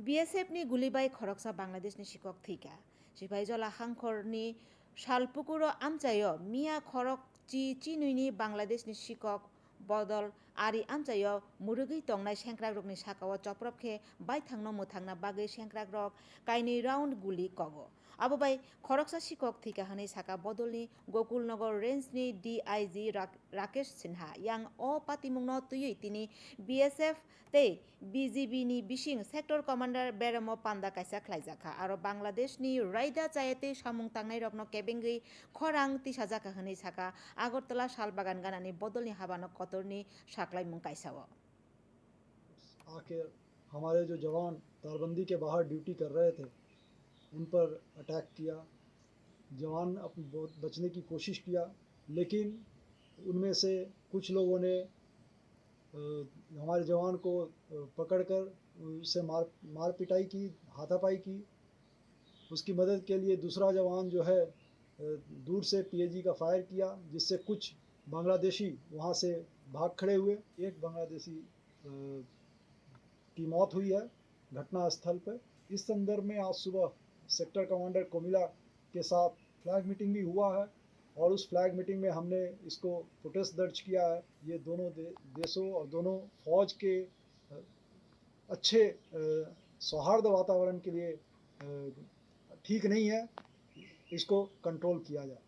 BSF ni gulibai khoroksa Bangladesh ni sikok thika. Sipai jola hangkhor ni salpukuro amchayo Mia khorok chinui ni Bangladesh ni sikok bodol ari amchayo murugui tongnai sengkrak rok ni sakao choprop khe bai thangno muthangna bagui sengkrak rok kaini round guli kogo. Abo bai khoroksa sikok thika hanai saka bodolni Gokulnagar range ni DIG Rakesh Sinha yang o patimungno tuyui tini BSF tei BGB ni bising sector commander Beramo Panda kaisa khlaijaka aro Bangladesh ni Raida Chayate samung tangnai rokno kebengui khorang tisajaka hanai saka Agartala Salbagan ganani bodolni habano kotorni saklaimung kaisao. आखिर हमारे जो जवान तारबंदी के बाहर duty कर रहे थे उन पर अटैक किया। जवान बचने की कोशिश किया, लेकिन उनमें से कुछ लोगों ने हमारे जवान को पकड़कर उससे मार पिटाई की, हाथापाई की। उसकी मदद के लिए दूसरा जवान जो है दूर से पीएजी का फायर किया, जिससे कुछ बांग्लादेशी वहाँ से भाग खड़े हुए। एक बांग्लादेशी की मौत हुई है घटना स्थल पर। इस संदर्भ में आज सुबह सेक्टर कमांडर कोमिला के साथ फ्लैग मीटिंग भी हुआ है और उस फ्लैग मीटिंग में हमने इसको प्रोटेस्ट दर्ज किया है। ये दोनों देशों और दोनों फौज के अच्छे सौहार्द वातावरण के लिए ठीक नहीं है, इसको कंट्रोल किया जाए।